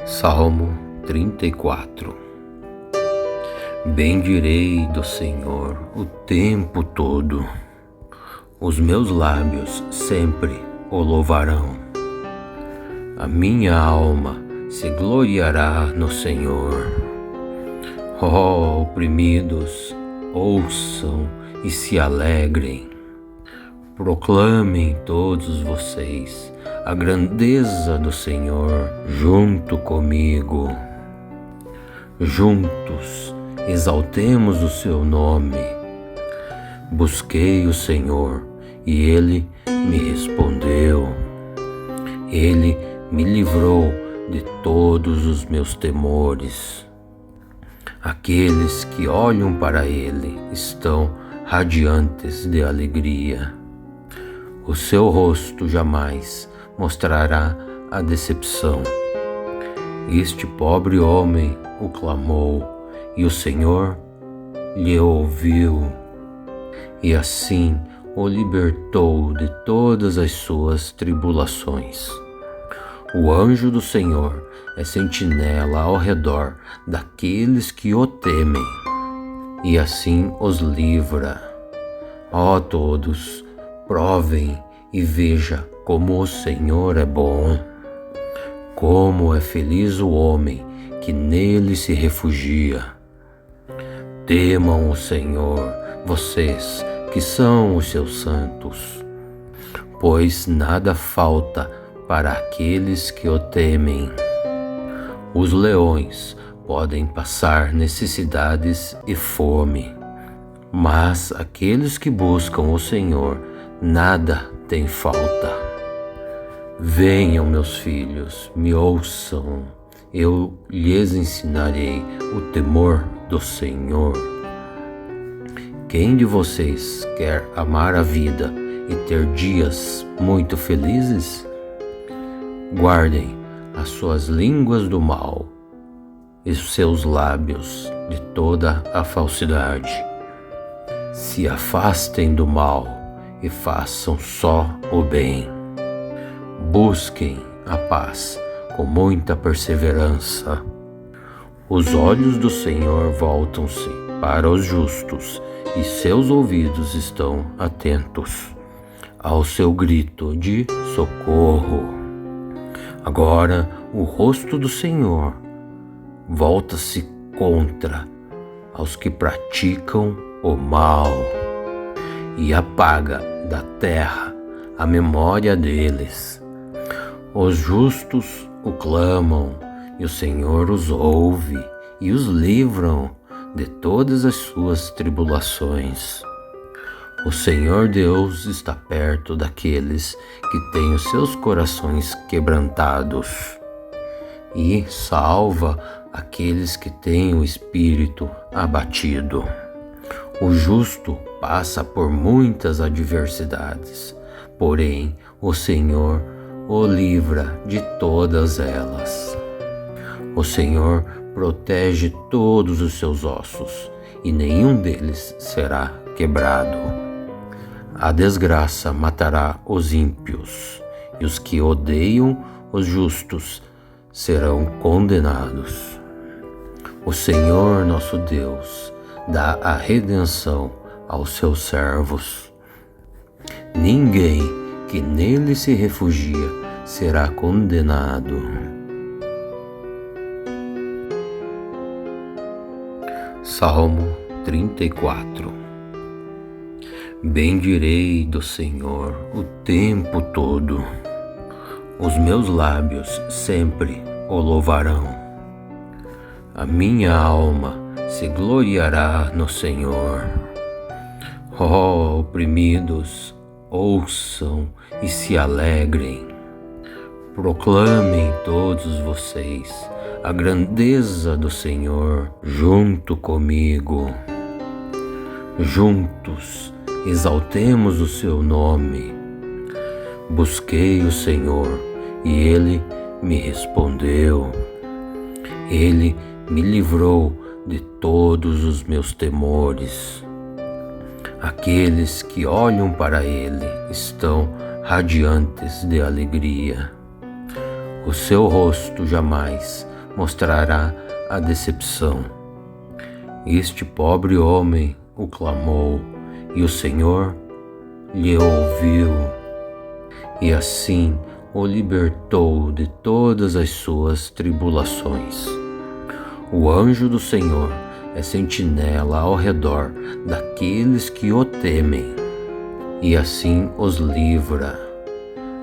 Salmo 34. Bendirei do Senhor o tempo todo, os meus lábios sempre o louvarão. A minha alma se gloriará no Senhor. Oprimidos, ouçam e se alegrem. Proclamem todos vocês a grandeza do Senhor junto comigo. Juntos exaltemos o seu nome. Busquei o Senhor e Ele me respondeu. Ele me livrou de todos os meus temores. Aqueles que olham para Ele estão radiantes de alegria. O seu rosto jamais mostrará a decepção. Este pobre homem o clamou, e o Senhor lhe ouviu, e assim o libertou de todas as suas tribulações. O anjo do Senhor é sentinela ao redor daqueles que o temem, e assim os livra. Ó todos, provem e veja como o Senhor é bom. Como é feliz o homem que nele se refugia. Temam o Senhor, vocês que são os seus santos, pois nada falta para aqueles que o temem. Os leões podem passar necessidades e fome, mas aqueles que buscam o Senhor, nada tem falta. Venham, meus filhos, me ouçam, eu lhes ensinarei o temor do Senhor. Quem de vocês quer amar a vida e ter dias muito felizes? Guardem as suas línguas do mal e os seus lábios de toda a falsidade. Se afastem do mal e façam só o bem. Busquem a paz com muita perseverança. Os olhos do Senhor voltam-se para os justos e seus ouvidos estão atentos ao seu grito de socorro. Agora o rosto do Senhor volta-se contra aos que praticam o mal e apaga da terra a memória deles. Os justos o clamam, e o Senhor os ouve e os livram de todas as suas tribulações. O Senhor Deus está perto daqueles que têm os seus corações quebrantados e salva aqueles que têm o espírito abatido. O justo passa por muitas adversidades, porém o Senhor o livra de todas elas. O Senhor protege todos os seus ossos, e nenhum deles será quebrado. A desgraça matará os ímpios, e os que odeiam os justos serão condenados. O Senhor nosso Deus dá a redenção aos seus servos. Ninguém que nele se refugia será condenado. Salmo 34. Bendirei do Senhor o tempo todo, os meus lábios sempre o louvarão. A minha alma se gloriará no Senhor. Oprimidos, ouçam e se alegrem. Proclamem todos vocês a grandeza do Senhor junto comigo. Juntos exaltemos o seu nome. Busquei o Senhor e Ele me respondeu. Ele me livrou de todos os meus temores. Aqueles que olham para Ele estão radiantes de alegria. O seu rosto jamais mostrará a decepção. Este pobre homem o clamou, e o Senhor lhe ouviu, e assim o libertou de todas as suas tribulações. O anjo do Senhor é sentinela ao redor daqueles que o temem, e assim os livra.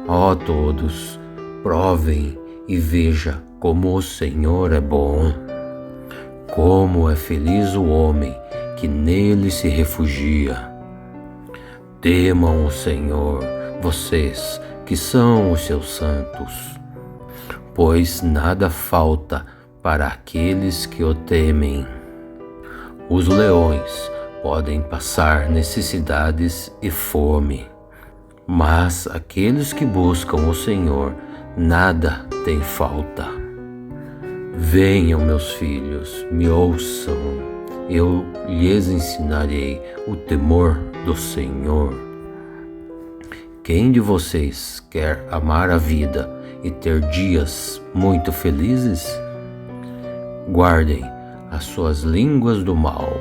Ó todos, provem e veja como o Senhor é bom. Como é feliz o homem que nele se refugia. Temam o Senhor, vocês que são os seus santos, pois nada falta para aqueles que o temem. Os leões podem passar necessidades e fome, mas aqueles que buscam o Senhor, nada tem falta. Venham, meus filhos, me ouçam, eu lhes ensinarei o temor do Senhor. Quem de vocês quer amar a vida e ter dias muito felizes? Guardem as suas línguas do mal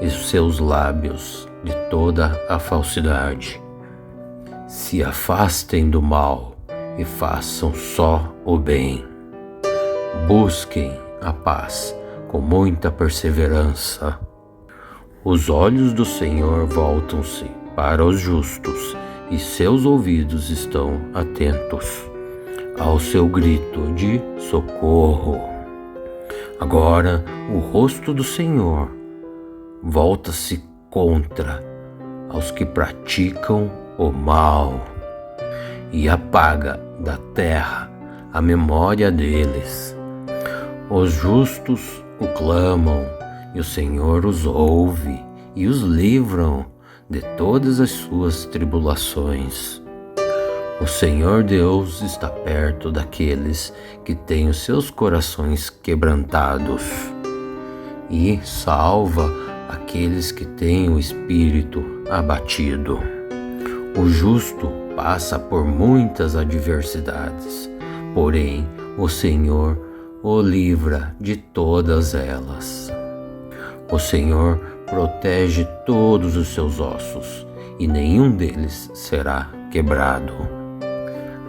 e os seus lábios de toda a falsidade. Se afastem do mal e façam só o bem. Busquem a paz com muita perseverança. Os olhos do Senhor voltam-se para os justos e seus ouvidos estão atentos ao seu grito de socorro. Agora o rosto do Senhor volta-se contra aos que praticam o mal e apaga da terra a memória deles. Os justos o clamam, e o Senhor os ouve e os livram de todas as suas tribulações. O Senhor Deus está perto daqueles que têm os seus corações quebrantados e salva aqueles que têm o espírito abatido. O justo passa por muitas adversidades, porém o Senhor o livra de todas elas. O Senhor protege todos os seus ossos, e nenhum deles será quebrado.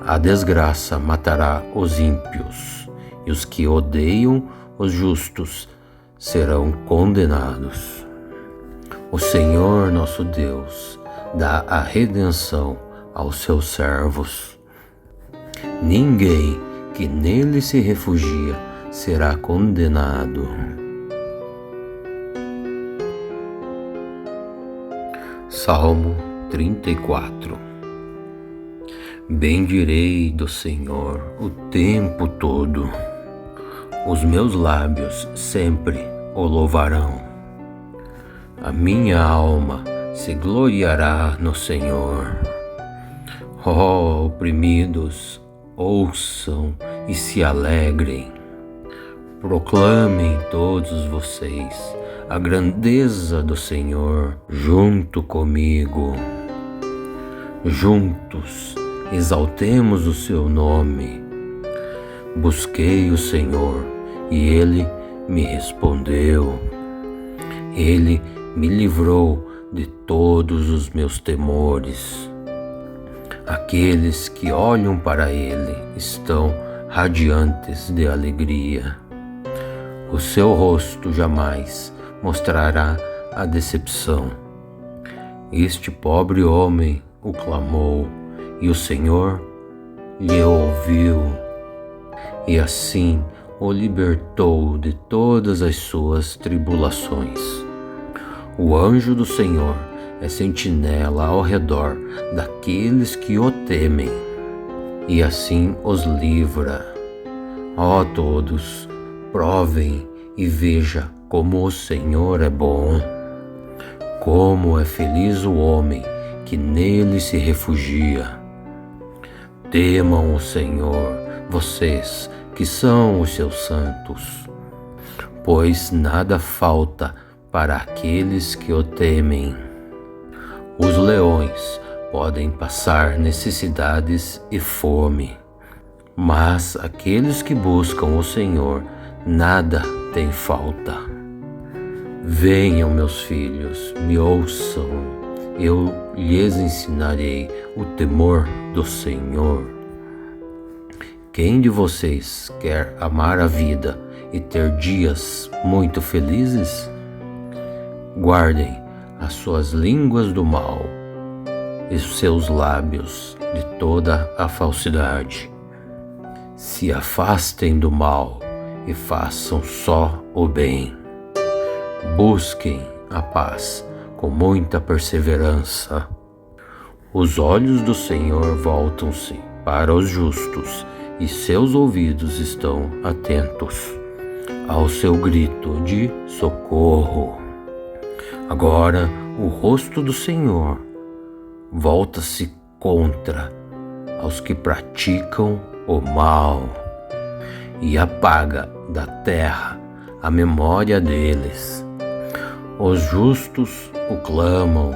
A desgraça matará os ímpios, e os que odeiam os justos serão condenados. O Senhor nosso Deus dá a redenção aos seus servos. Ninguém que nele se refugia será condenado. Salmo 34. Bendirei do Senhor o tempo todo. Os meus lábios sempre o louvarão. A minha alma se gloriará no Senhor. Ó oprimidos, ouçam e se alegrem. Proclamem todos vocês a grandeza do Senhor junto comigo. Juntos exaltemos o seu nome. Busquei o Senhor e ele me respondeu. Ele me livrou de todos os meus temores. Aqueles que olham para ele estão radiantes de alegria. O seu rosto jamais mostrará a decepção. Este pobre homem o clamou, e o Senhor lhe ouviu, e assim o libertou de todas as suas tribulações. O anjo do Senhor é sentinela ao redor daqueles que o temem, e assim os livra. Ó todos, provem e veja como o Senhor é bom. Como é feliz o homem que nele se refugia. Temam o Senhor, vocês que são os seus santos, pois nada falta para aqueles que o temem. Os leões podem passar necessidades e fome, Mas aqueles que buscam o Senhor, nada tem falta. Venham, meus filhos, me ouçam, eu lhes ensinarei o temor do Senhor. Quem de vocês quer amar a vida e ter dias muito felizes? Guardem as suas línguas do mal e os seus lábios de toda a falsidade. Se afastem do mal e façam só o bem. Busquem a paz com muita perseverança. Os olhos do Senhor voltam-se para os justos e seus ouvidos estão atentos ao seu grito de socorro. Agora o rosto do Senhor volta-se contra aos que praticam o mal e apaga da terra a memória deles. Os justos o clamam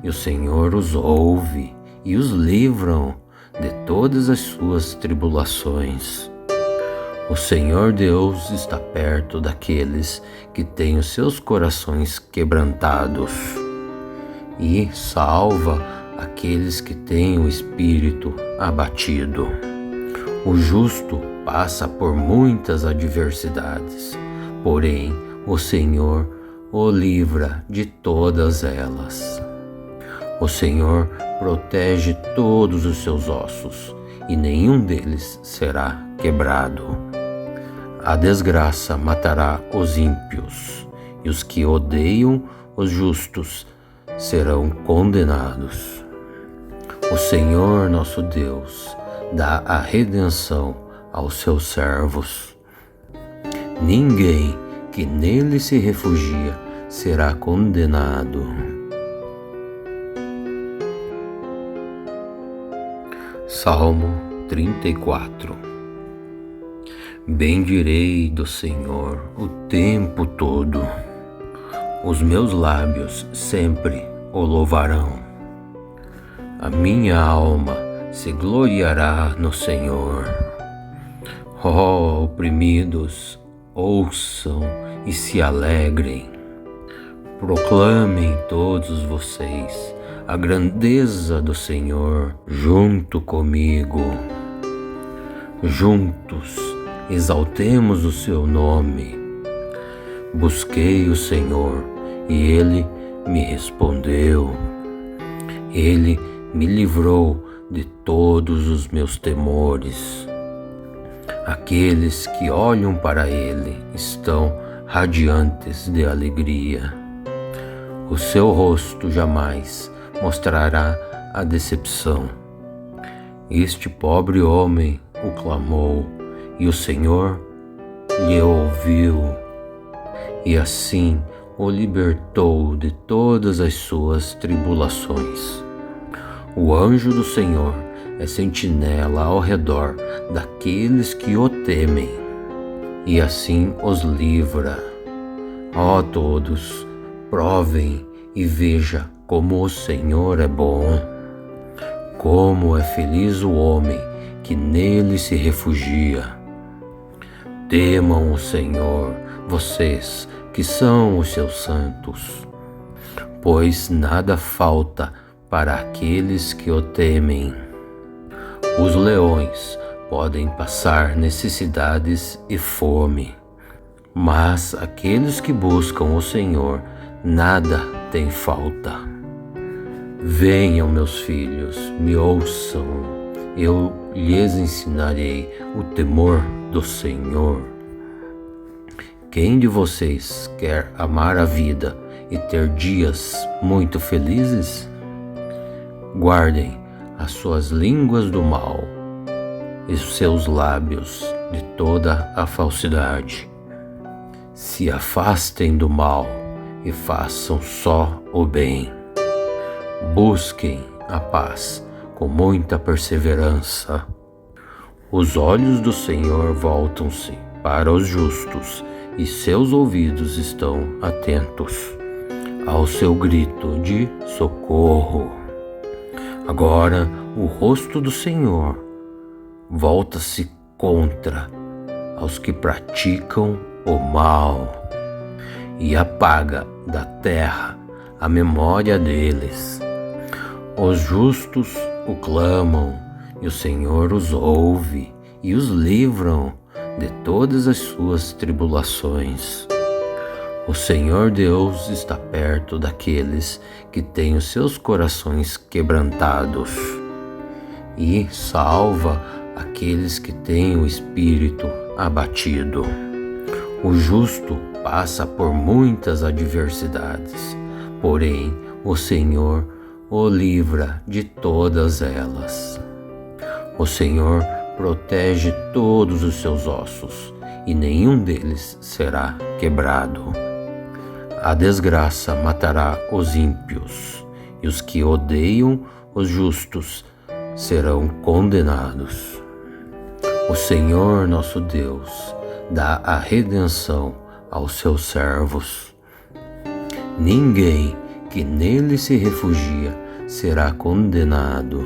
e o Senhor os ouve e os livram de todas as suas tribulações. O Senhor Deus está perto daqueles que têm os seus corações quebrantados e salva aqueles que têm o espírito abatido. O justo passa por muitas adversidades, porém o Senhor o livra de todas elas. O Senhor protege todos os seus ossos e nenhum deles será quebrado. A desgraça matará os ímpios e os que odeiam os justos serão condenados. O Senhor nosso Deus dá a redenção aos seus servos. Ninguém que nele se refugia será condenado. Salmo 34. Bendirei do Senhor o tempo todo. Os meus lábios sempre o louvarão. A minha alma se gloriará no Senhor. Ó oprimidos, ouçam e se alegrem. Proclamem todos vocês a grandeza do Senhor junto comigo. Juntos exaltemos o seu nome. Busquei o Senhor e ele me respondeu. Ele me livrou de todos os meus temores. Aqueles que olham para ele estão radiantes de alegria. O seu rosto jamais mostrará a decepção. Este pobre homem o clamou e o Senhor lhe ouviu e assim o libertou de todas as suas tribulações. O anjo do Senhor é sentinela ao redor daqueles que o temem e assim os livra. Ó todos, provem e veja como o Senhor é bom. Como é feliz o homem que nele se refugia. Temam o Senhor, vocês que são os seus santos, pois nada falta para aqueles que o temem. Os leões podem passar necessidades e fome, mas aqueles que buscam o Senhor, nada tem falta. Venham, meus filhos, me ouçam, eu lhes ensinarei o temor do Senhor. Quem de vocês quer amar a vida e ter dias muito felizes? Guardem as suas línguas do mal e os seus lábios de toda a falsidade. Se afastem do mal e façam só o bem. Busquem a paz com muita perseverança. Os olhos do Senhor voltam-se para os justos e seus ouvidos estão atentos ao seu grito de socorro. Agora o rosto do Senhor volta-se contra aos que praticam o mal e apaga da terra a memória deles. Os justos o clamam e o Senhor os ouve e os livram de todas as suas tribulações. O Senhor Deus está perto daqueles que têm os seus corações quebrantados e salva aqueles que têm o espírito abatido. O justo passa por muitas adversidades, porém o Senhor o livra de todas elas. O Senhor protege todos os seus ossos e nenhum deles será quebrado. A desgraça matará os ímpios e os que odeiam os justos serão condenados. O Senhor nosso Deus dá a redenção aos seus servos. Ninguém que nele se refugia será condenado.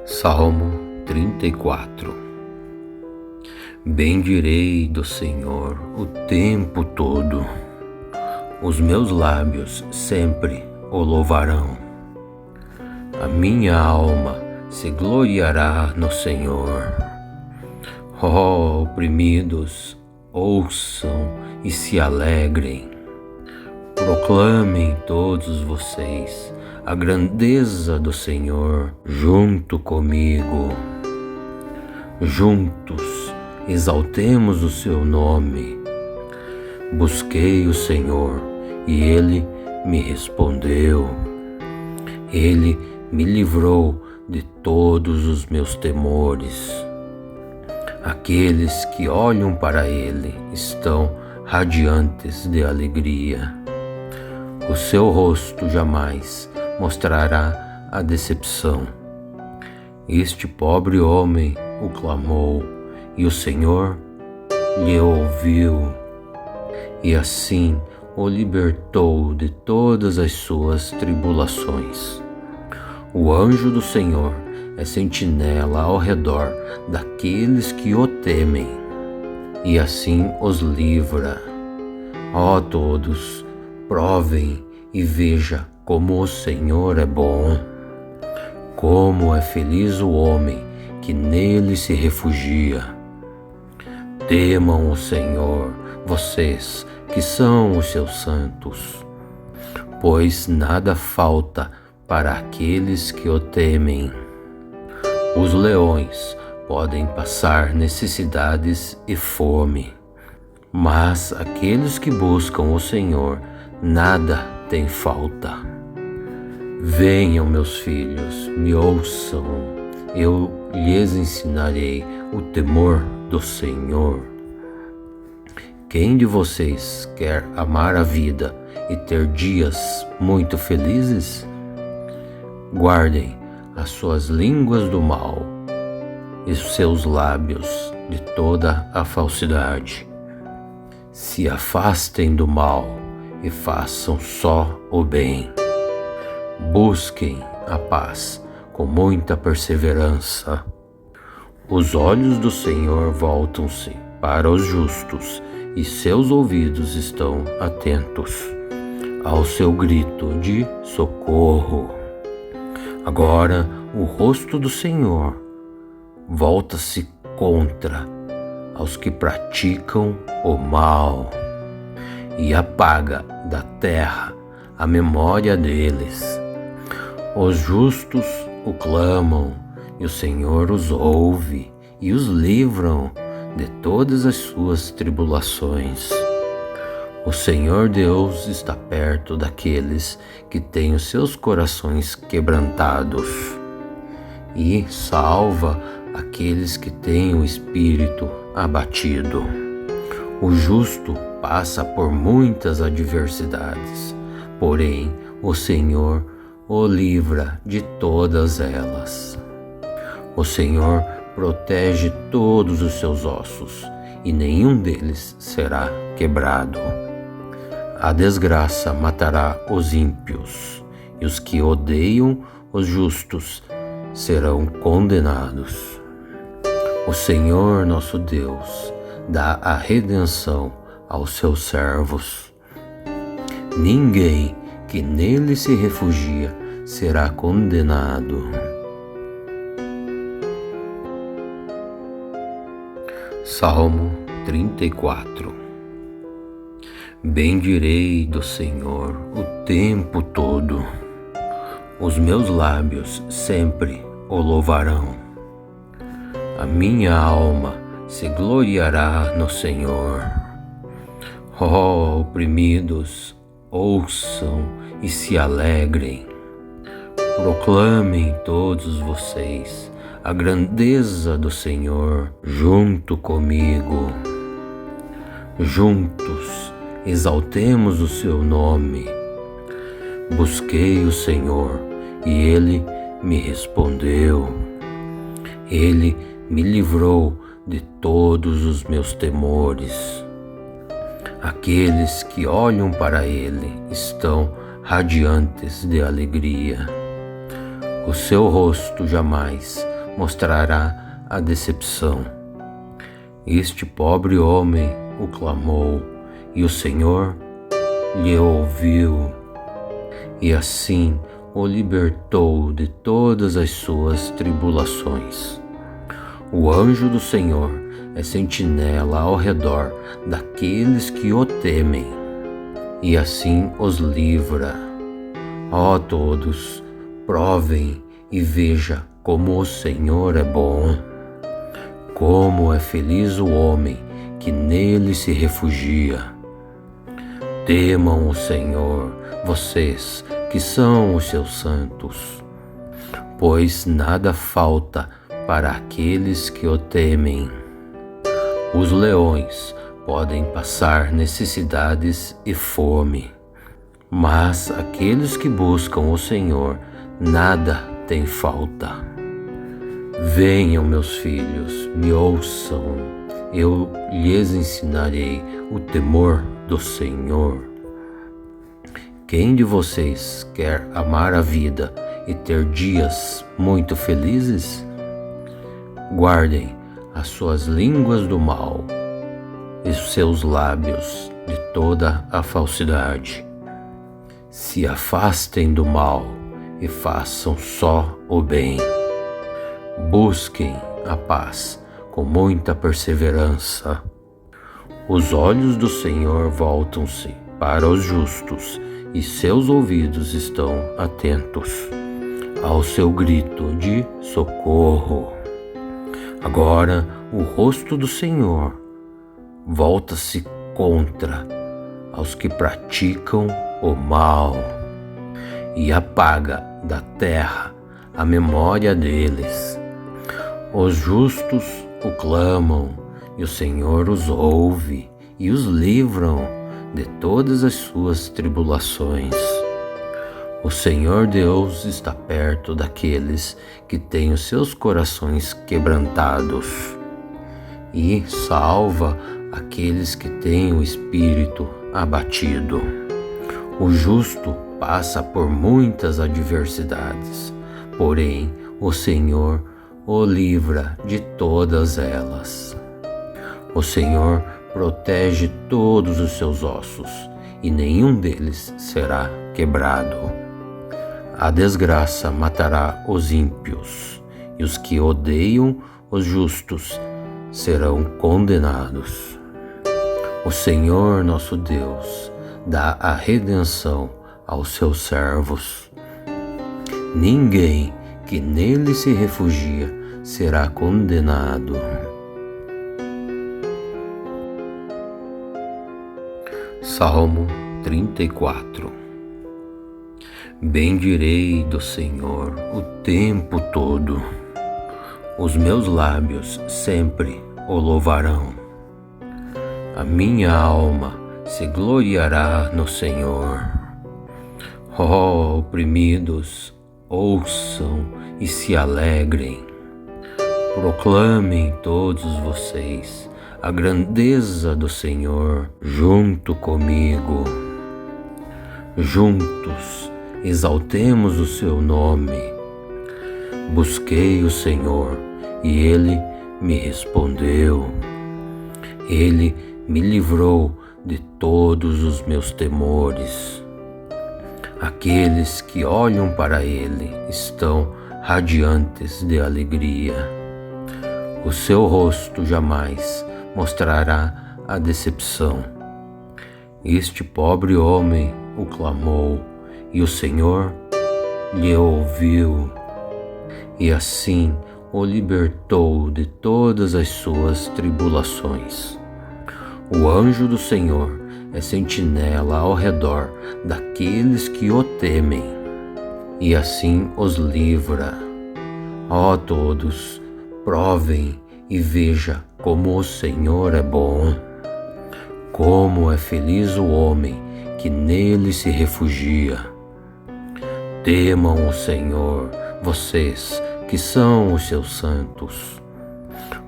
Salmo 34. Bendirei do Senhor o tempo todo. Os meus lábios sempre o louvarão. A minha alma se gloriará no Senhor. Ó oprimidos, ouçam e se alegrem. Proclamem todos vocês a grandeza do Senhor junto comigo. Juntos exaltemos o seu nome. Busquei o Senhor e ele me respondeu. Ele me livrou de todos os meus temores. Aqueles que olham para ele estão radiantes de alegria. O seu rosto jamais mostrará a decepção. Este pobre homem o clamou e o Senhor lhe ouviu, e assim o libertou de todas as suas tribulações. O anjo do Senhor é sentinela ao redor daqueles que o temem, e assim os livra. Ó todos, provem e veja como o Senhor é bom. Como é feliz o homem que nele se refugia. Temam o Senhor, vocês que são os seus santos, pois nada falta para aqueles que o temem. Os leões podem passar necessidades e fome, mas aqueles que buscam o Senhor, nada tem falta. Venham, meus filhos, me ouçam, eu lhes ensinarei o temor do Senhor. Quem de vocês quer amar a vida e ter dias muito felizes? Guardem as suas línguas do mal e os seus lábios de toda a falsidade. Se afastem do mal e façam só o bem. Busquem a paz com muita perseverança. Os olhos do Senhor voltam-se para os justos e seus ouvidos estão atentos ao seu grito de socorro. Agora o rosto do Senhor volta-se contra aos que praticam o mal e apaga da terra a memória deles. Os justos o clamam e o Senhor os ouve e os livram de todas as suas tribulações. O Senhor Deus está perto daqueles que têm os seus corações quebrantados e salva aqueles que têm o espírito abatido. O justo passa por muitas adversidades, porém o Senhor o livra de todas elas. O Senhor protege todos os seus ossos e nenhum deles será quebrado. A desgraça matará os ímpios e os que odeiam os justos serão condenados. O Senhor nosso Deus dá a redenção aos seus servos. Ninguém que nele se refugia será condenado. Salmo 34. Bendirei do Senhor o tempo todo. Os meus lábios sempre o louvarão. A minha alma se gloriará no Senhor. Oprimidos, ouçam e se alegrem. Proclamem todos vocês a grandeza do Senhor junto comigo. Juntos exaltemos o seu nome. Busquei o Senhor e ele me respondeu. Ele me livrou de todos os meus temores. Aqueles que olham para ele estão radiantes de alegria. O seu rosto jamais mostrará a decepção. Este pobre homem o clamou e o Senhor lhe ouviu, e assim o libertou de todas as suas tribulações. O anjo do Senhor é sentinela ao redor daqueles que o temem, e assim os livra. Ó todos, provem e veja como o Senhor é bom. Como é feliz o homem que nele se refugia. Temam o Senhor, vocês que são os seus santos, pois nada falta para aqueles que o temem. Os leões podem passar necessidades e fome, mas aqueles que buscam o Senhor, nada tem falta. Venham, meus filhos, me ouçam, eu lhes ensinarei o temor do Senhor. Quem de vocês quer amar a vida e ter dias muito felizes? Guardem as suas línguas do mal e os seus lábios de toda a falsidade. Se afastem do mal e façam só o bem. Busquem a paz com muita perseverança. Os olhos do Senhor voltam-se para os justos e seus ouvidos estão atentos ao seu grito de socorro. Agora o rosto do Senhor volta-se contra aos que praticam o mal e apaga da terra a memória deles. Os justos o clamam e o Senhor os ouve e os livram de todas as suas tribulações. O Senhor Deus está perto daqueles que têm os seus corações quebrantados e salva aqueles que têm o espírito abatido. O justo passa por muitas adversidades, porém o Senhor o livra de todas elas. O Senhor protege todos os seus ossos e nenhum deles será quebrado. A desgraça matará os ímpios e os que odeiam os justos serão condenados. O Senhor nosso Deus dá a redenção aos seus servos. Ninguém que nele se refugia será condenado. Salmo 34. Bendirei do Senhor o tempo todo. Os meus lábios sempre o louvarão. A minha alma se gloriará no Senhor. Oprimidos, ouçam e se alegrem. Proclamem todos vocês a grandeza do Senhor junto comigo. Juntos exaltemos o seu nome. Busquei o Senhor e Ele me respondeu. Ele me livrou de todos os meus temores. Aqueles que olham para Ele estão radiantes de alegria. O seu rosto jamais mostrará a decepção. Este pobre homem o clamou e o Senhor lhe ouviu, e assim o libertou de todas as suas tribulações. O anjo do Senhor é sentinela ao redor daqueles que o temem, e assim os livra. Ó todos, provem e veja como o Senhor é bom. Como é feliz o homem que nele se refugia. Temam o Senhor, vocês que são os seus santos,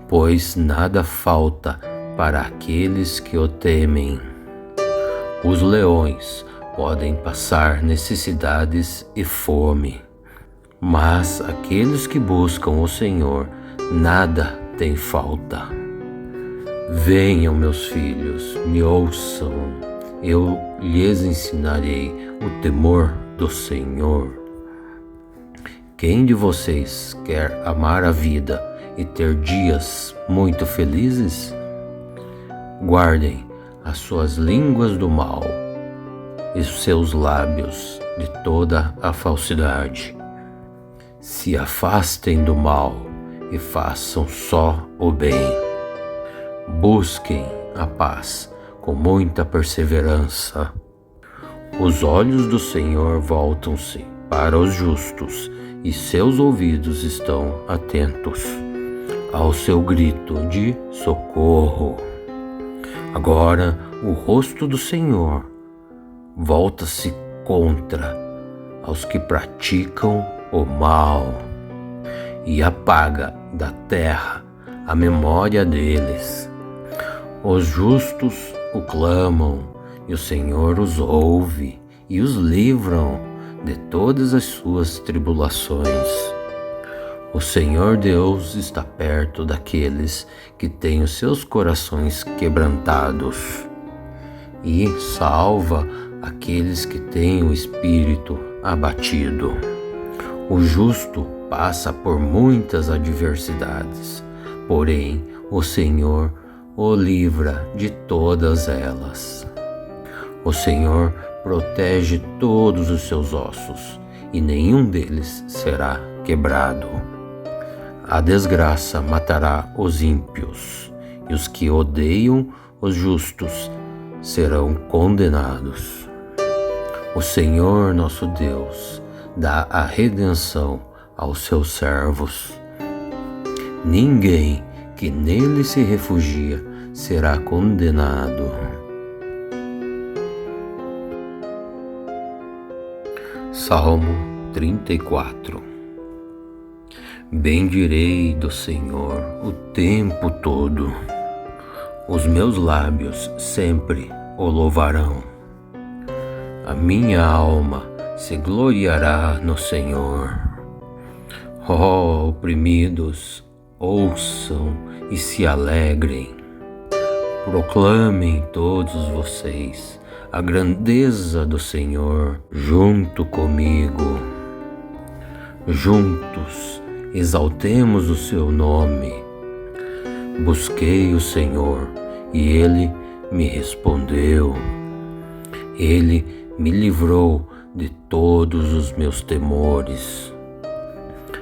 pois nada falta para aqueles que o temem. Os leões podem passar necessidades e fome, mas aqueles que buscam o Senhor, nada tem falta. Venham, meus filhos, me ouçam, eu lhes ensinarei o temor do Senhor. Quem de vocês quer amar a vida e ter dias muito felizes? Guardem as suas línguas do mal e os seus lábios de toda a falsidade. Se afastem do mal e façam só o bem. Busquem a paz com muita perseverança. Os olhos do Senhor voltam-se para os justos e seus ouvidos estão atentos ao seu grito de socorro. Agora o rosto do Senhor volta-se contra aos que praticam o mal e apaga da terra a memória deles. Os justos o clamam e o Senhor os ouve e os livram de todas as suas tribulações. O Senhor Deus está perto daqueles que têm os seus corações quebrantados e salva aqueles que têm o espírito abatido. O justo passa por muitas adversidades, porém o Senhor o livra de todas elas. O Senhor protege todos os seus ossos e nenhum deles será quebrado. A desgraça matará os ímpios e os que odeiam os justos serão condenados. O Senhor nosso Deus dá a redenção aos seus servos. Ninguém que nele se refugia será condenado. Salmo 34. Bendirei do Senhor o tempo todo. Os meus lábios sempre o louvarão. A minha alma se gloriará no Senhor. Ó oprimidos, ouçam e se alegrem. Proclamem todos vocês a grandeza do Senhor junto comigo. Juntos exaltemos o seu nome. Busquei o Senhor e Ele me respondeu. Ele me livrou de todos os meus temores.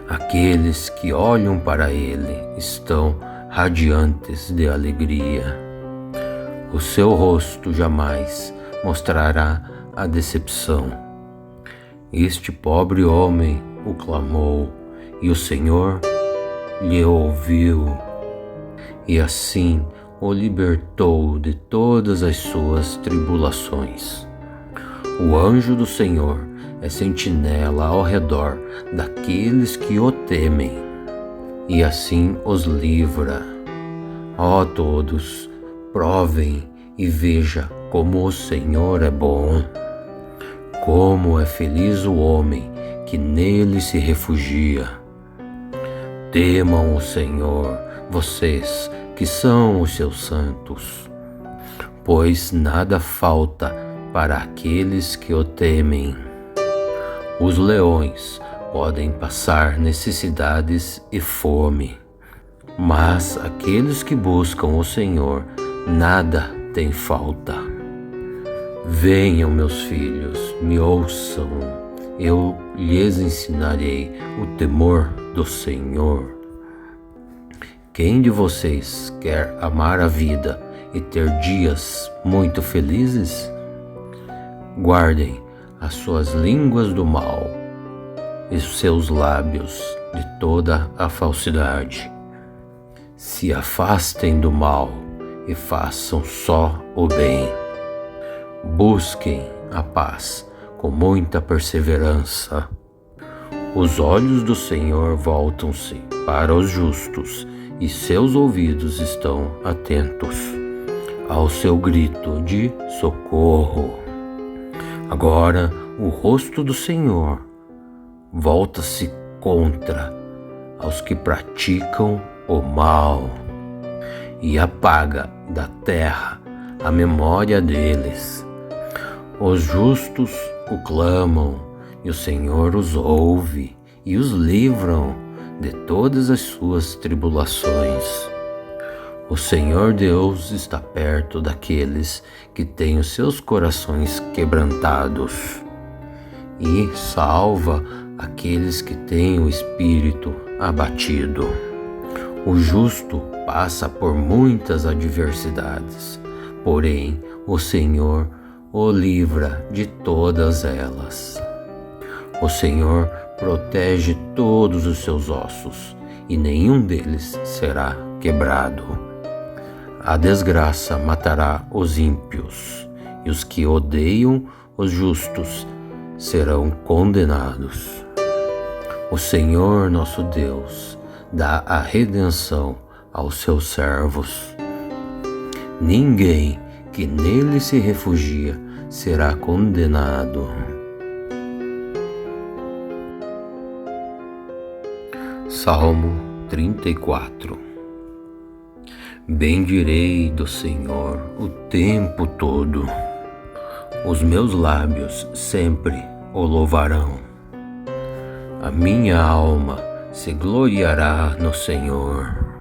Aqueles que olham para Ele estão radiantes de alegria. O seu rosto jamais mostrará a decepção. Este pobre homem o clamou e o Senhor lhe ouviu, e assim o libertou de todas as suas tribulações. O anjo do Senhor é sentinela ao redor daqueles que o temem, e assim os livra. Ó todos, provem e veja como o Senhor é bom. Como é feliz o homem que nele se refugia. Temam o Senhor, vocês que são os seus santos, pois nada falta para aqueles que o temem. Os leões podem passar necessidades e fome, mas aqueles que buscam o Senhor, nada tem falta. Venham, meus filhos, me ouçam, eu lhes ensinarei o temor do Senhor. Quem de vocês quer amar a vida e ter dias muito felizes? Guardem as suas línguas do mal e os seus lábios de toda a falsidade. Se afastem do mal e façam só o bem. Busquem a paz com muita perseverança. Os olhos do Senhor voltam-se para os justos e seus ouvidos estão atentos ao seu grito de socorro. Agora o rosto do Senhor volta-se contra aos que praticam o mal e apaga da terra a memória deles. Os justos o clamam e o Senhor os ouve e os livram de todas as suas tribulações. O Senhor Deus está perto daqueles que têm os seus corações quebrantados e salva aqueles que têm o espírito abatido. O justo passa por muitas adversidades, porém o Senhor o livra de todas elas. O Senhor protege todos os seus ossos e nenhum deles será quebrado. A desgraça matará os ímpios e os que odeiam os justos serão condenados. O Senhor nosso Deus dá a redenção aos seus servos. Ninguém que nele se refugia será condenado. Salmo 34. Bendirei do Senhor o tempo todo. Os meus lábios sempre o louvarão. A minha alma se gloriará no Senhor.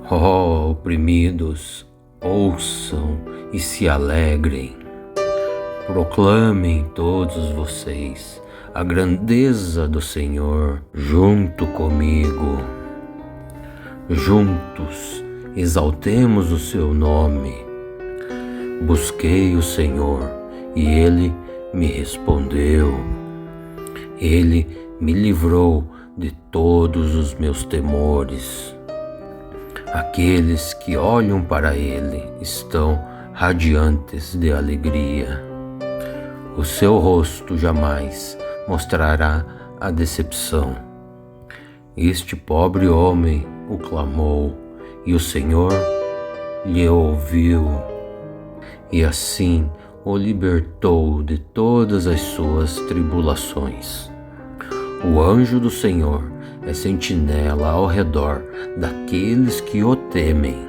Ó oprimidos, ouçam e se alegrem. Proclamem todos vocês a grandeza do Senhor junto comigo. Juntos exaltemos o seu nome. Busquei o Senhor e ele me respondeu. Ele me livrou de todos os meus temores. Aqueles que olham para ele estão radiantes de alegria. O seu rosto jamais mostrará a decepção. Este pobre homem o clamou e o Senhor lhe ouviu e assim o libertou de todas as suas tribulações. O anjo do Senhor é sentinela ao redor daqueles que o temem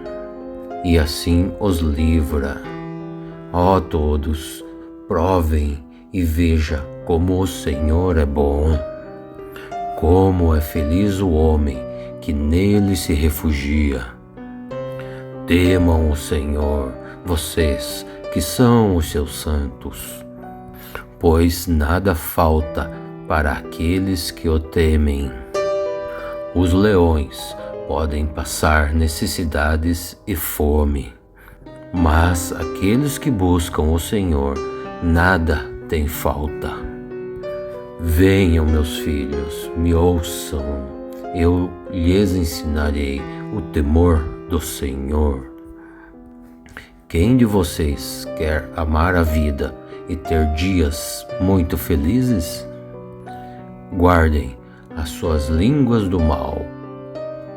e assim os livra. Ó todos, provem e veja como o Senhor é bom. Como é feliz o homem que nele se refugia. Temam o Senhor, vocês que são os seus santos, pois nada falta para aqueles que o temem. Os leões podem passar necessidades e fome, mas aqueles que buscam o Senhor, nada tem falta. Venham, meus filhos, me ouçam, eu lhes ensinarei o temor do Senhor. Quem de vocês quer amar a vida e ter dias muito felizes? Guardem as suas línguas do mal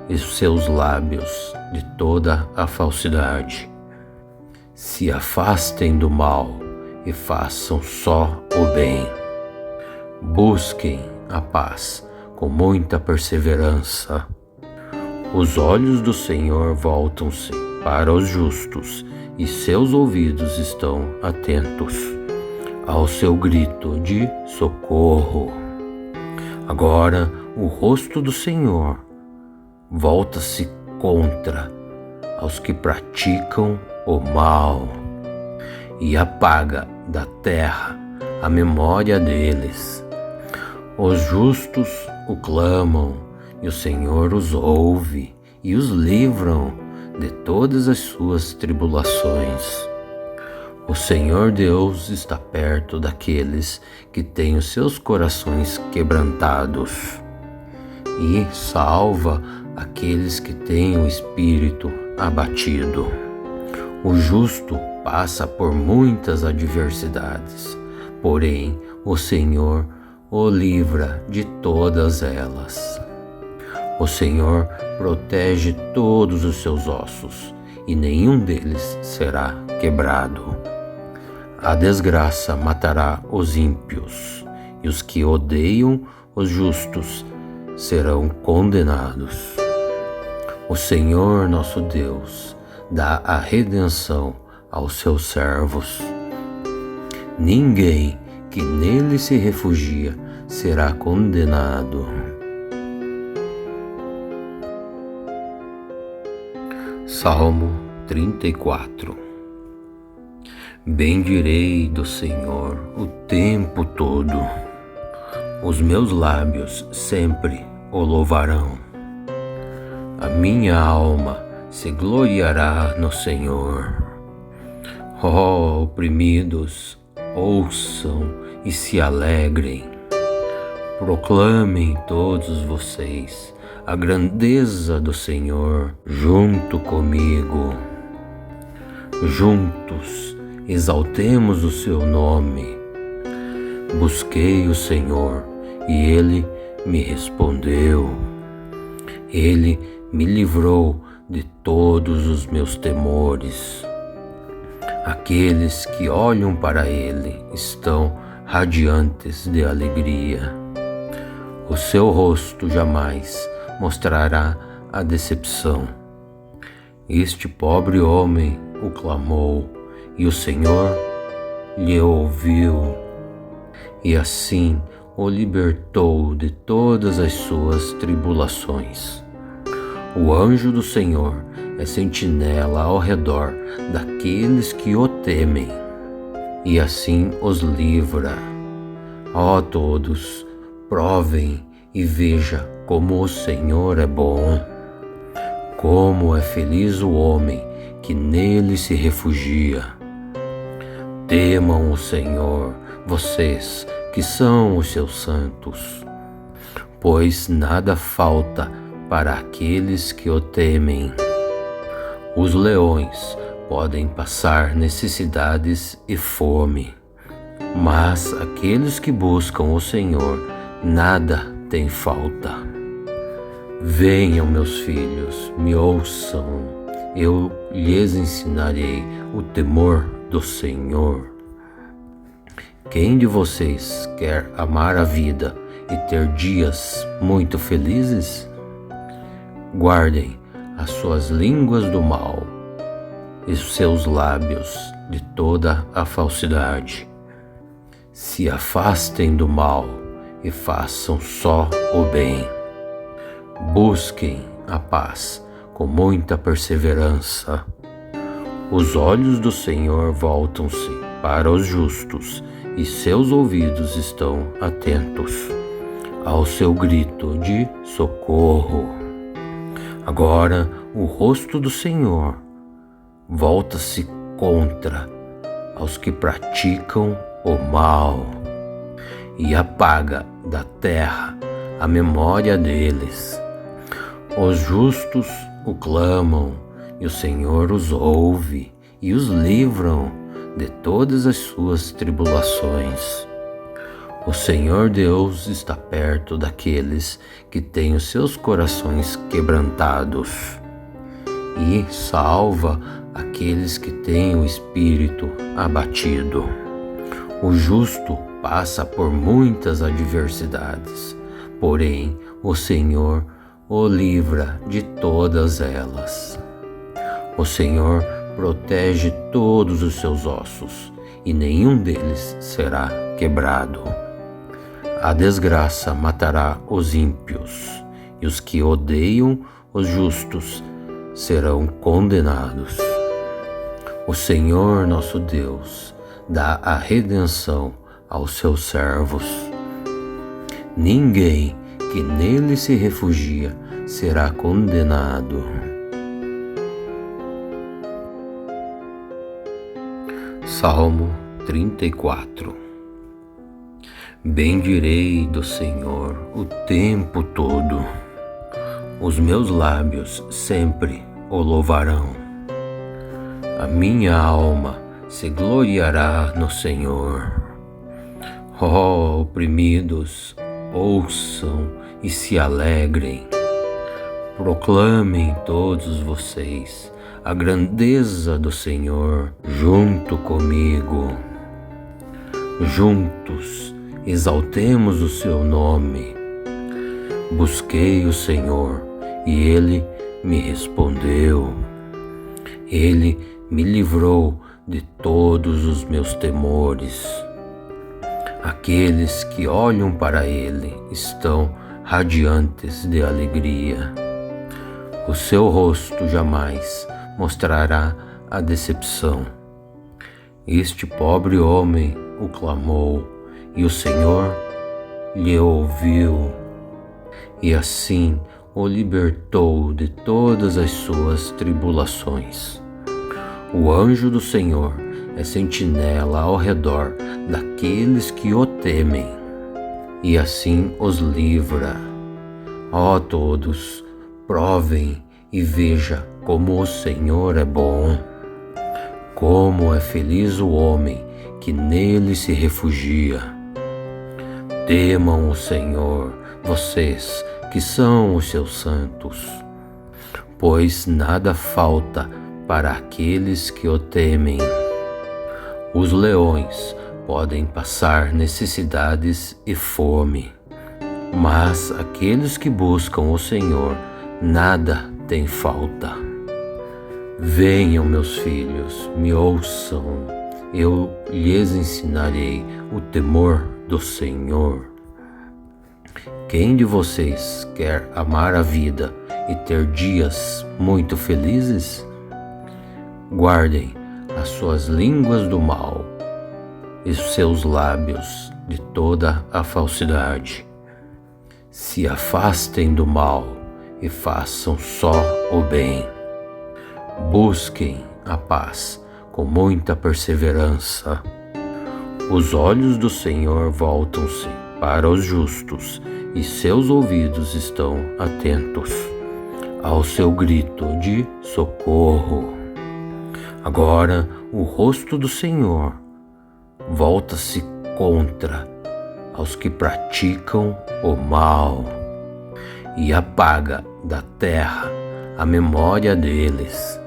e os seus lábios de toda a falsidade. Se afastem do mal e façam só o bem. Busquem a paz com muita perseverança. Os olhos do Senhor voltam-se para os justos e seus ouvidos estão atentos ao seu grito de socorro. Agora o rosto do Senhor volta-se contra aos que praticam o mal e apaga da terra a memória deles. Os justos o clamam e o Senhor os ouve e os livram de todas as suas tribulações. O Senhor Deus está perto daqueles que têm os seus corações quebrantados e salva aqueles que têm o espírito abatido. O justo passa por muitas adversidades, porém o Senhor o livra de todas elas. O Senhor protege todos os seus ossos e nenhum deles será quebrado. A desgraça matará os ímpios e os que odeiam os justos serão condenados. O Senhor nosso Deus dá a redenção aos seus servos. Ninguém que nele se refugia será condenado. Salmo 34. Bendirei do Senhor o tempo todo. Os meus lábios sempre o louvarão. A minha alma se gloriará no Senhor. Ó oprimidos, ouçam e se alegrem. Proclamem todos vocês a grandeza do Senhor junto comigo. Juntos exaltemos o seu nome. Busquei o Senhor e ele me respondeu. Ele me livrou de todos os meus temores. Aqueles que olham para ele estão radiantes de alegria. O seu rosto jamais mostrará a decepção. Este pobre homem o clamou e o Senhor lhe ouviu e assim o libertou de todas as suas tribulações. O anjo do Senhor é sentinela ao redor daqueles que o temem e assim os livra. Ó todos, provem e veja como o Senhor é bom. Como é feliz o homem que nele se refugia. Temam o Senhor, vocês que são os seus santos, pois nada falta para aqueles que o temem. Os leões podem passar necessidades e fome, mas aqueles que buscam o Senhor, nada tem falta. Venham, meus filhos, me ouçam, eu lhes ensinarei o temor do Senhor. Quem de vocês quer amar a vida e ter dias muito felizes? Guardem as suas línguas do mal e os seus lábios de toda a falsidade. Se afastem do mal e façam só o bem. Busquem a paz com muita perseverança. Os olhos do Senhor voltam-se para os justos e seus ouvidos estão atentos ao seu grito de socorro. Agora o rosto do Senhor volta-se contra aos que praticam o mal e apaga da terra a memória deles. Os justos o clamam e o Senhor os ouve e os livram de todas as suas tribulações. O Senhor Deus está perto daqueles que têm os seus corações quebrantados e salva aqueles que têm o espírito abatido. O justo passa por muitas adversidades, porém o Senhor o livra de todas elas. O Senhor protege todos os seus ossos, e nenhum deles será quebrado. A desgraça matará os ímpios, e os que odeiam os justos serão condenados. O Senhor nosso Deus dá a redenção aos seus servos. Ninguém que nele se refugia será condenado. Salmo 34. Bendirei do Senhor o tempo todo. Os meus lábios sempre o louvarão. A minha alma se gloriará no Senhor. Ó oprimidos, ouçam e se alegrem. Proclamem todos vocês a grandeza do Senhor junto comigo. Juntos exaltemos o seu nome. Busquei o Senhor e ele me respondeu. Ele me livrou de todos os meus temores. Aqueles que olham para ele estão radiantes de alegria. O seu rosto jamais mostrará a decepção. Este pobre homem o clamou, e o Senhor lhe ouviu, e assim o libertou de todas as suas tribulações. O anjo do Senhor é sentinela ao redor daqueles que o temem, e assim os livra. Ó todos, provem e veja como o Senhor é bom. Como é feliz o homem que nele se refugia. Temam o Senhor, vocês que são os seus santos, pois nada falta para aqueles que o temem. Os leões podem passar necessidades e fome, mas aqueles que buscam o Senhor, nada tem falta. Venham, meus filhos, me ouçam, eu lhes ensinarei o temor do Senhor. Quem de vocês quer amar a vida e ter dias muito felizes? Guardem as suas línguas do mal e os seus lábios de toda a falsidade. Se afastem do mal e façam só o bem. Busquem a paz com muita perseverança. Os olhos do Senhor voltam-se para os justos e seus ouvidos estão atentos ao seu grito de socorro. Agora o rosto do Senhor volta-se contra aos que praticam o mal e apaga da terra a memória deles.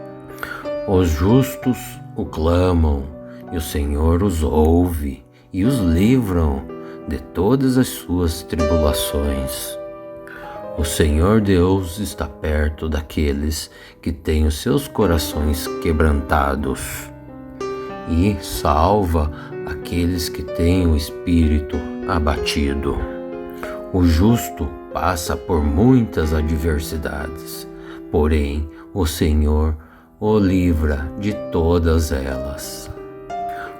Os justos o clamam e o Senhor os ouve e os livram de todas as suas tribulações. O Senhor Deus está perto daqueles que têm os seus corações quebrantados e salva aqueles que têm o espírito abatido. O justo passa por muitas adversidades, porém o Senhor o livra de todas elas.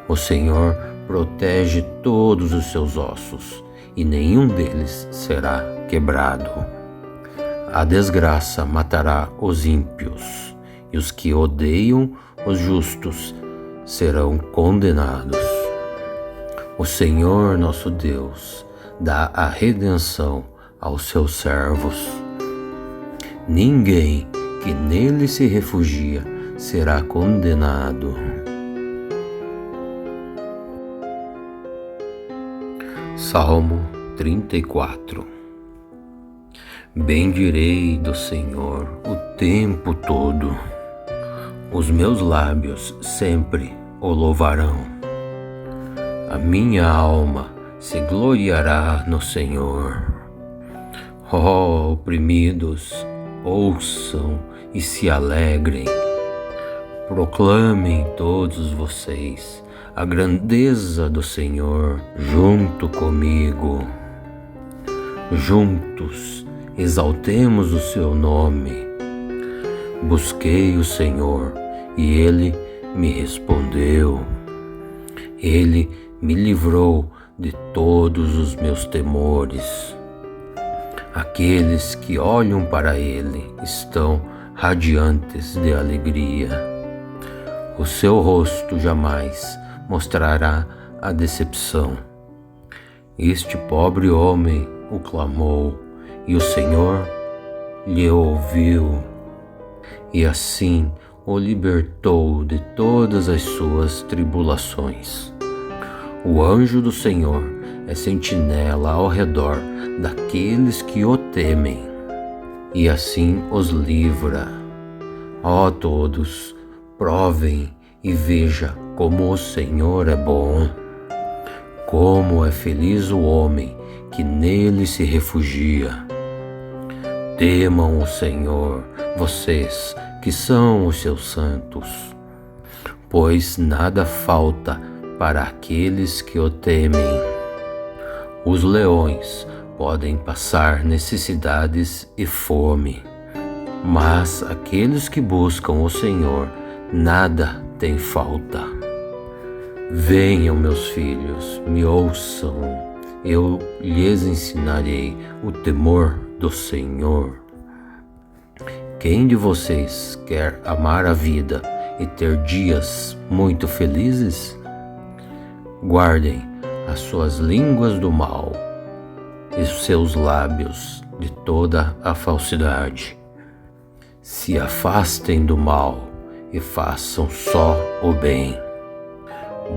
O Senhor protege todos os seus ossos, e nenhum deles será quebrado. A desgraça matará os ímpios, e os que odeiam os justos serão condenados. O Senhor nosso Deus dá a redenção aos seus servos. Ninguém que nele se refugia será condenado. Salmo 34. Bendirei do Senhor o tempo todo. Os meus lábios sempre o louvarão. A minha alma se gloriará no Senhor. Ó oprimidos, ouçam e se alegrem. Proclamem todos vocês a grandeza do Senhor junto comigo. Juntos exaltemos o seu nome. Busquei o Senhor e Ele me respondeu. Ele me livrou de todos os meus temores. Aqueles que olham para Ele estão radiantes de alegria. O seu rosto jamais mostrará a decepção. Este pobre homem o clamou, e o Senhor lhe ouviu, e assim o libertou de todas as suas tribulações. O anjo do Senhor é sentinela ao redor daqueles que o temem, e assim os livra. Ó todos, provem e veja como o Senhor é bom. Como é feliz o homem que nele se refugia. Temam o Senhor, vocês que são os seus santos, pois nada falta para aqueles que o temem. Os leões podem passar necessidades e fome, mas aqueles que buscam o Senhor, nada tem falta. Venham, meus filhos, me ouçam, eu lhes ensinarei o temor do Senhor. Quem de vocês quer amar a vida e ter dias muito felizes? Guardem as suas línguas do mal e os seus lábios de toda a falsidade. Se afastem do mal e façam só o bem.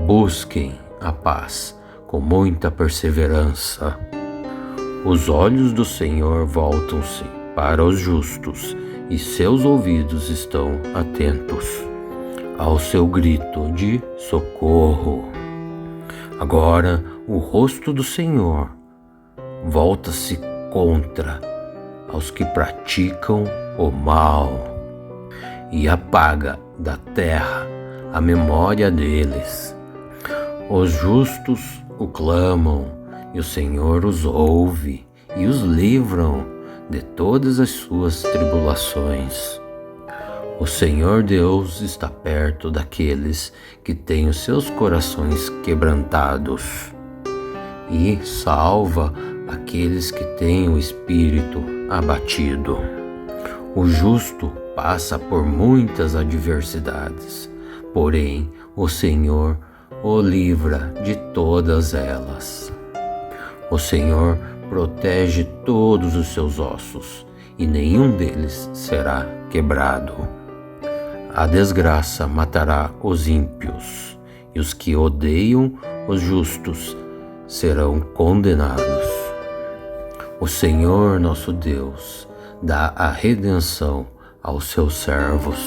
Busquem a paz com muita perseverança. Os olhos do Senhor voltam-se para os justos e seus ouvidos estão atentos ao seu grito de socorro. Agora o rosto do Senhor volta-se contra aos que praticam o mal e apaga da terra a memória deles. Os justos o clamam e o Senhor os ouve e os livram de todas as suas tribulações. O Senhor Deus está perto daqueles que têm os seus corações quebrantados e salva aqueles que têm o espírito abatido. O justo passa por muitas adversidades, porém o Senhor o livra de todas elas. O Senhor protege todos os seus ossos e nenhum deles será quebrado. A desgraça matará os ímpios, e os que odeiam os justos serão condenados. O Senhor nosso Deus dá a redenção aos seus servos.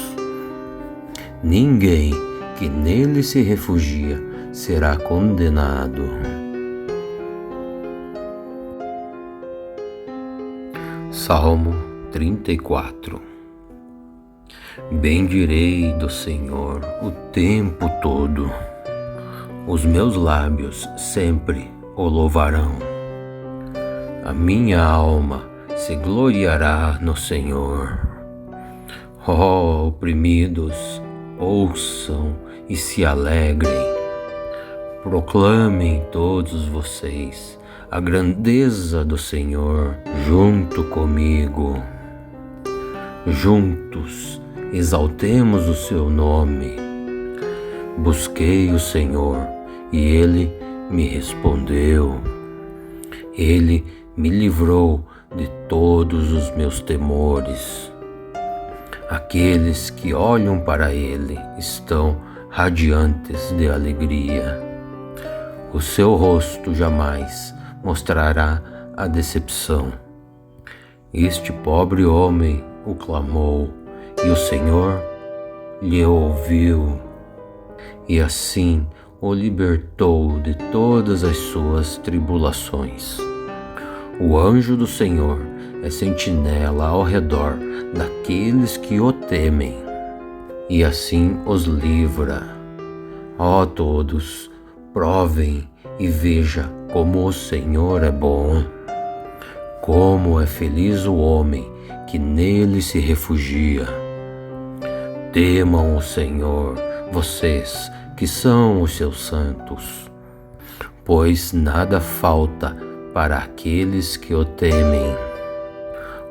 Ninguém que nele se refugia será condenado. Salmo 34. Bendirei do Senhor o tempo todo. Os meus lábios sempre o louvarão. A minha alma se gloriará no Senhor. Ó oprimidos, ouçam e se alegrem. Proclamem todos vocês a grandeza do Senhor junto comigo. Juntos exaltemos o seu nome. Busquei o Senhor e Ele me respondeu. Ele me livrou de todos os meus temores. Aqueles que olham para Ele estão radiantes de alegria. O seu rosto jamais mostrará a decepção. Este pobre homem o clamou, e o Senhor lhe ouviu, e assim o libertou de todas as suas tribulações. O anjo do Senhor é sentinela ao redor daqueles que o temem, e assim os livra. Ó todos, provem e veja como o Senhor é bom. Como é feliz o homem que nele se refugia. Temam o Senhor, vocês que são os seus santos, pois nada falta para aqueles que o temem.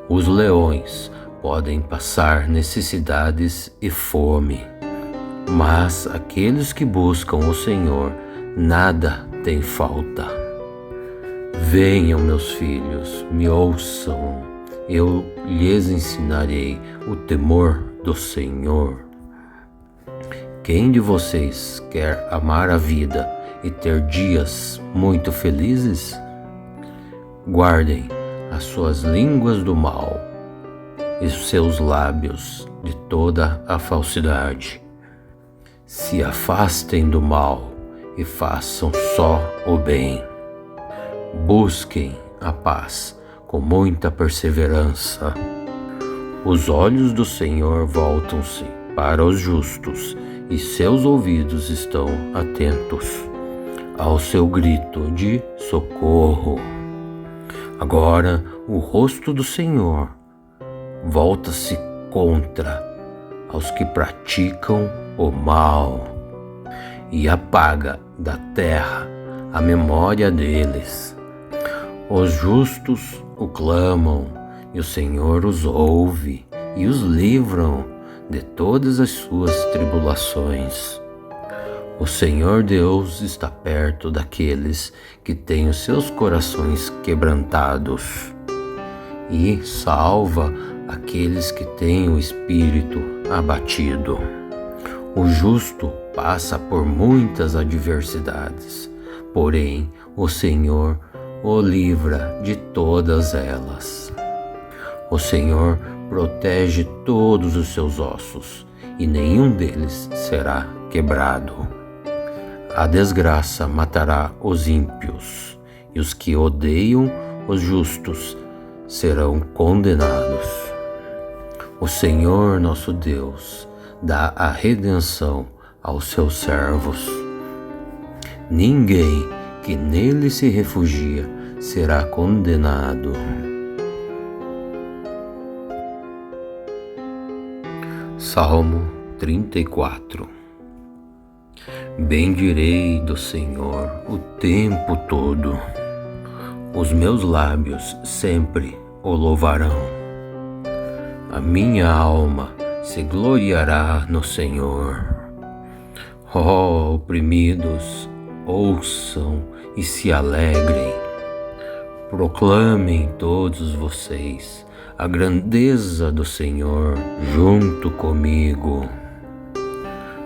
Os leões podem passar necessidades e fome, mas aqueles que buscam o Senhor, nada tem falta. Venham, meus filhos, me ouçam, eu lhes ensinarei o temor do Senhor. Quem de vocês quer amar a vida e ter dias muito felizes? Guardem as suas línguas do mal e os seus lábios de toda a falsidade. Se afastem do mal e façam só o bem. Busquem a paz com muita perseverança. Os olhos do Senhor voltam-se para os justos e seus ouvidos estão atentos ao seu grito de socorro. Agora o rosto do Senhor volta-se contra aos que praticam o mal e apaga da terra a memória deles. Os justos o clamam e o Senhor os ouve e os livram de todas as suas tribulações. O Senhor Deus está perto daqueles que têm os seus corações quebrantados e salva aqueles que têm o espírito abatido. O justo passa por muitas adversidades, porém o Senhor o livra de todas elas. O Senhor protege todos os seus ossos e nenhum deles será quebrado. A desgraça matará os ímpios e os que odeiam os justos serão condenados. O Senhor nosso Deus dá a redenção aos seus servos. Ninguém que nele se refugia será condenado. Salmo 34. Bendirei do Senhor o tempo todo. Os meus lábios sempre o louvarão. A minha alma se gloriará no Senhor. Ó oprimidos, ouçam e se alegrem. Proclamem todos vocês a grandeza do Senhor junto comigo.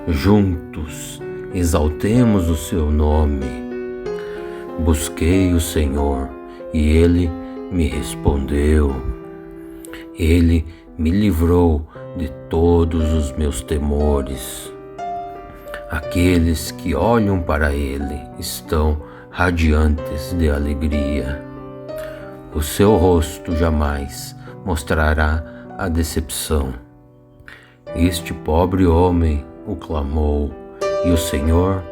Juntos exaltemos o seu nome. Busquei o Senhor e ele me respondeu. Ele me livrou de todos os meus temores. Aqueles que olham para ele estão radiantes de alegria. O seu rosto jamais mostrará a decepção. Este pobre homem o clamou e o Senhor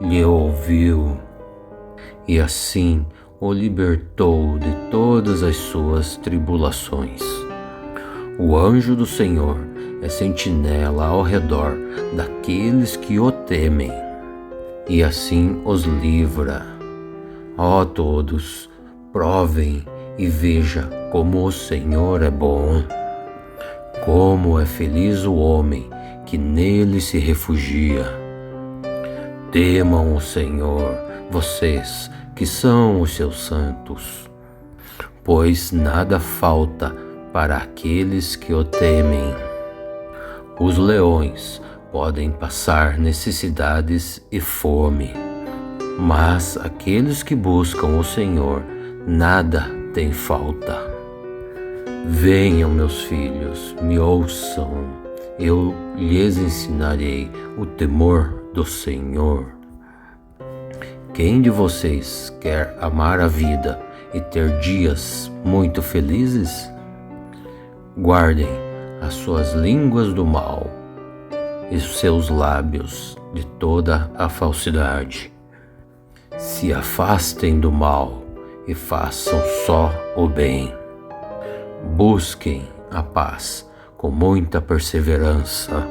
lhe ouviu, e assim o libertou de todas as suas tribulações. O anjo do Senhor é sentinela ao redor daqueles que o temem, e assim os livra. Ó todos, provem e veja como o Senhor é bom. Como é feliz o homem que nele se refugia. Temam o Senhor, vocês que são os seus santos, pois nada falta para aqueles que o temem. Os leões podem passar necessidades e fome, mas aqueles que buscam o Senhor, nada tem falta. Venham, meus filhos, me ouçam, eu lhes ensinarei o temor do Senhor. Quem de vocês quer amar a vida e ter dias muito felizes? Guardem as suas línguas do mal e os seus lábios de toda a falsidade. Se afastem do mal e façam só o bem. Busquem a paz com muita perseverança.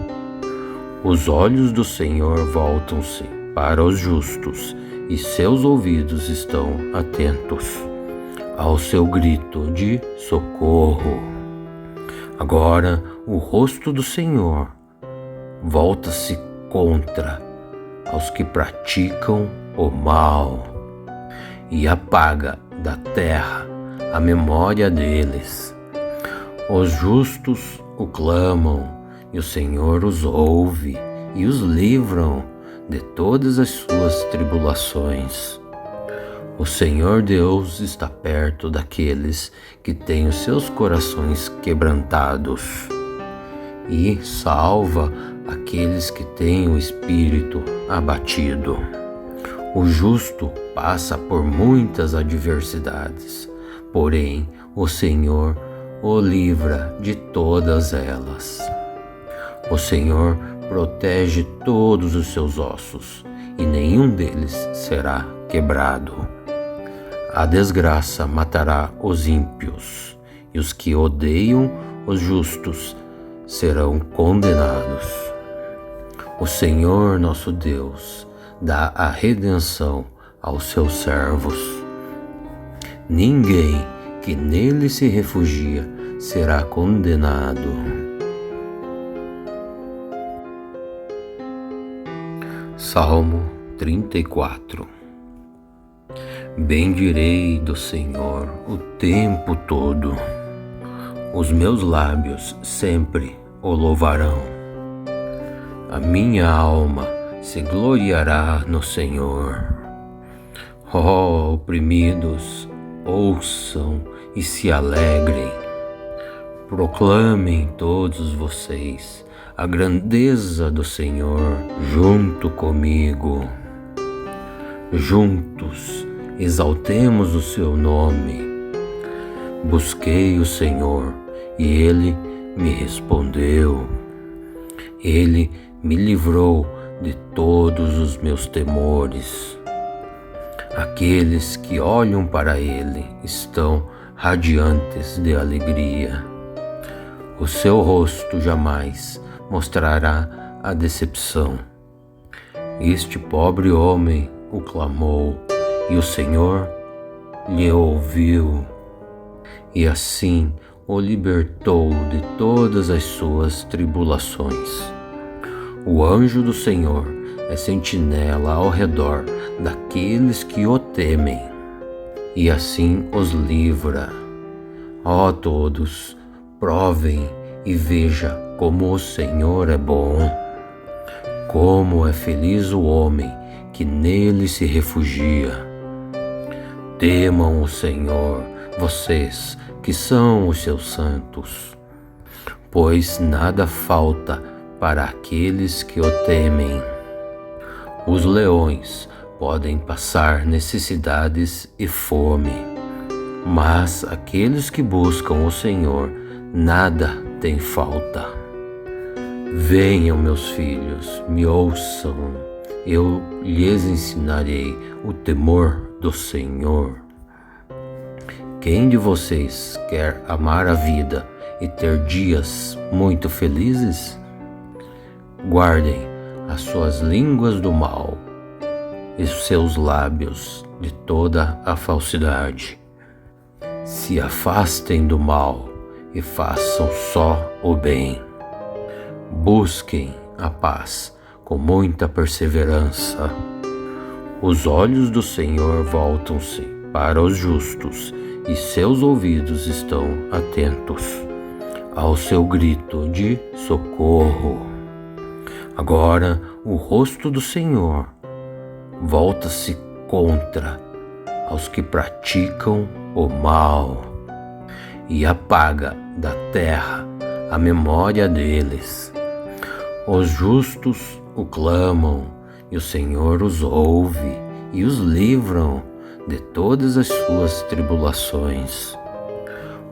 Os olhos do Senhor voltam-se para os justos e seus ouvidos estão atentos ao seu grito de socorro. Agora o rosto do Senhor volta-se contra aos que praticam o mal e apaga da terra a memória deles. Os justos o clamam e o Senhor os ouve e os livram de todas as suas tribulações. O Senhor Deus está perto daqueles que têm os seus corações quebrantados e salva aqueles que têm o espírito abatido. O justo passa por muitas adversidades, porém o Senhor o livra de todas elas. O Senhor protege todos os seus ossos e nenhum deles será quebrado. A desgraça matará os ímpios e os que odeiam os justos serão condenados. O Senhor nosso Deus dá a redenção aos seus servos. Ninguém que nele se refugia será condenado. Salmo 34. Bendirei do Senhor o tempo todo. Os meus lábios sempre o louvarão. A minha alma se gloriará no Senhor. Ó oprimidos, ouçam e se alegrem. Proclamem todos vocês a grandeza do Senhor junto comigo. Juntos exaltemos o seu nome. Busquei o Senhor e ele me respondeu. Ele me livrou de todos os meus temores. Aqueles que olham para ele estão radiantes de alegria. O seu rosto jamais mostrará a decepção. Este pobre homem o clamou e o Senhor lhe ouviu, e assim o libertou de todas as suas tribulações. O anjo do Senhor é sentinela ao redor daqueles que o temem, e assim os livra. Ó todos, provem e veja como o Senhor é bom. Como é feliz o homem que nele se refugia. Temam o Senhor, vocês que são os seus santos, pois nada falta para aqueles que o temem. Os leões podem passar necessidades e fome, mas aqueles que buscam o Senhor nada tem falta. Venham, meus filhos, me ouçam, eu lhes ensinarei o temor do Senhor. Quem de vocês quer amar a vida e ter dias muito felizes? Guardem as suas línguas do mal e os seus lábios de toda a falsidade. Se afastem do mal e façam só o bem. Busquem a paz com muita perseverança. Os olhos do Senhor voltam-se para os justos e seus ouvidos estão atentos ao seu grito de socorro. Agora o rosto do Senhor volta-se contra aos que praticam o mal e apaga da terra a memória deles. Os justos o clamam e o Senhor os ouve e os livram de todas as suas tribulações.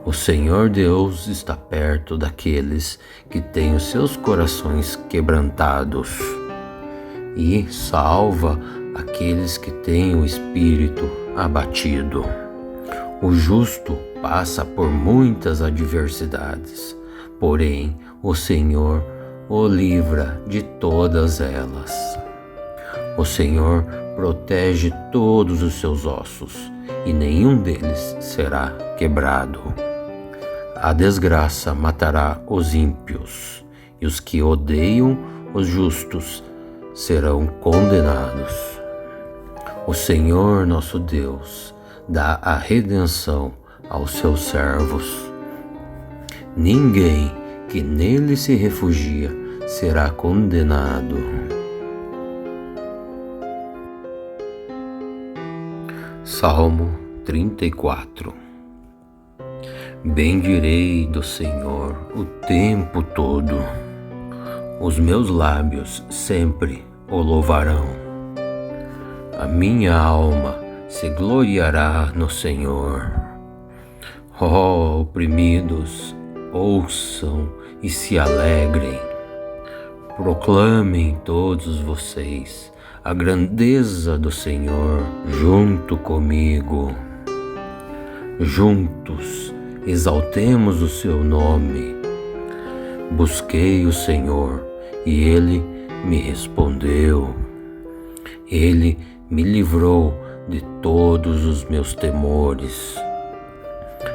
O Senhor Deus está perto daqueles que têm os seus corações quebrantados e salva aqueles que têm o espírito abatido. O justo passa por muitas adversidades, porém o Senhor o livra de todas elas. O Senhor protege todos os seus ossos, e nenhum deles será quebrado. A desgraça matará os ímpios, e os que odeiam os justos serão condenados. O Senhor nosso Deus dá a redenção aos seus servos. Ninguém que nele se refugia será condenado. Salmo 34. Bendirei do Senhor o tempo todo. Os meus lábios sempre o louvarão. A minha alma se gloriará no Senhor. Ó oprimidos, ouçam e se alegrem. Proclamem todos vocês a grandeza do Senhor junto comigo. Juntos exaltemos o seu nome. Busquei o Senhor e ele me respondeu. Ele me livrou de todos os meus temores.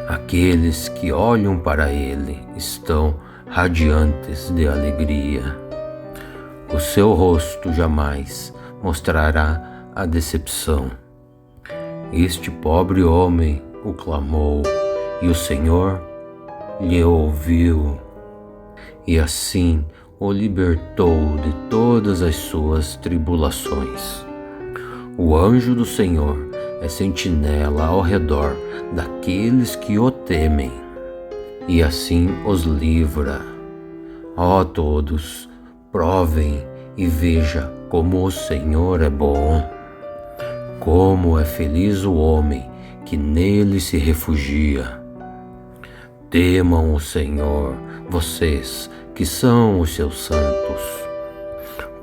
Aqueles que olham para ele estão radiantes de alegria. O seu rosto jamais mostrará a decepção. Este pobre homem o clamou, e o Senhor lhe ouviu, e assim o libertou de todas as suas tribulações. O anjo do Senhor é sentinela ao redor daqueles que o temem, e assim os livra. Ó todos, provem e veja como o Senhor é bom. Como é feliz o homem que nele se refugia. Temam o Senhor, vocês que são os seus santos,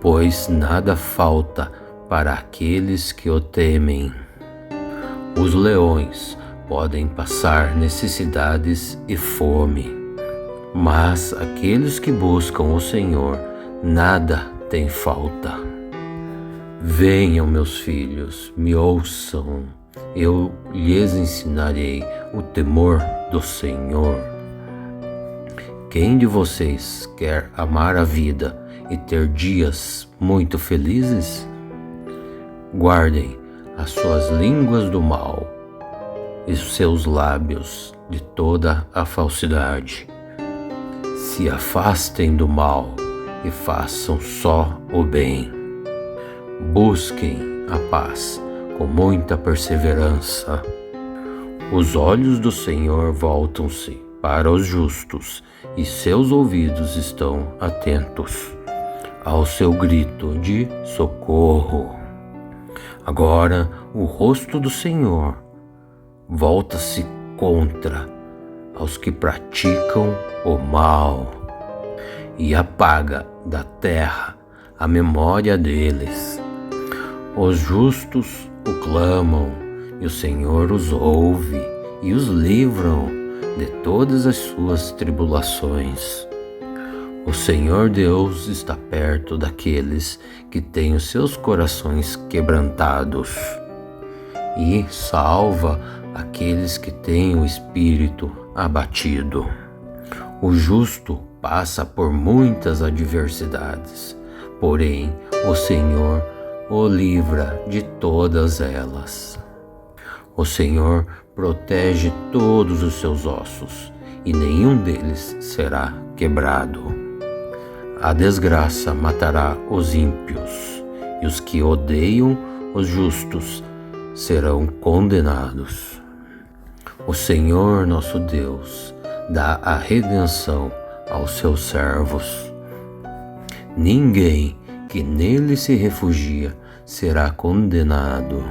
pois nada falta para aqueles que o temem. Os leões podem passar necessidades e fome, mas aqueles que buscam o Senhor, nada tem falta. Venham, meus filhos, me ouçam, eu lhes ensinarei o temor do Senhor. Quem de vocês quer amar a vida e ter dias muito felizes? Guardem as suas línguas do mal e os seus lábios de toda a falsidade. Se afastem do mal e façam só o bem. Busquem a paz com muita perseverança. Os olhos do Senhor voltam-se para os justos e seus ouvidos estão atentos ao seu grito de socorro. Agora o rosto do Senhor volta-se contra aos que praticam o mal e apaga da terra a memória deles. Os justos o clamam e o Senhor os ouve e os livram de todas as suas tribulações. O Senhor Deus está perto daqueles que têm os seus corações quebrantados e salva aqueles que têm o espírito abatido. O justo passa por muitas adversidades, porém o Senhor o livra de todas elas. O Senhor protege todos os seus ossos, e nenhum deles será quebrado. A desgraça matará os ímpios, e os que odeiam os justos serão condenados. O Senhor nosso Deus dá a redenção aos seus servos. Ninguém que nele se refugia será condenado.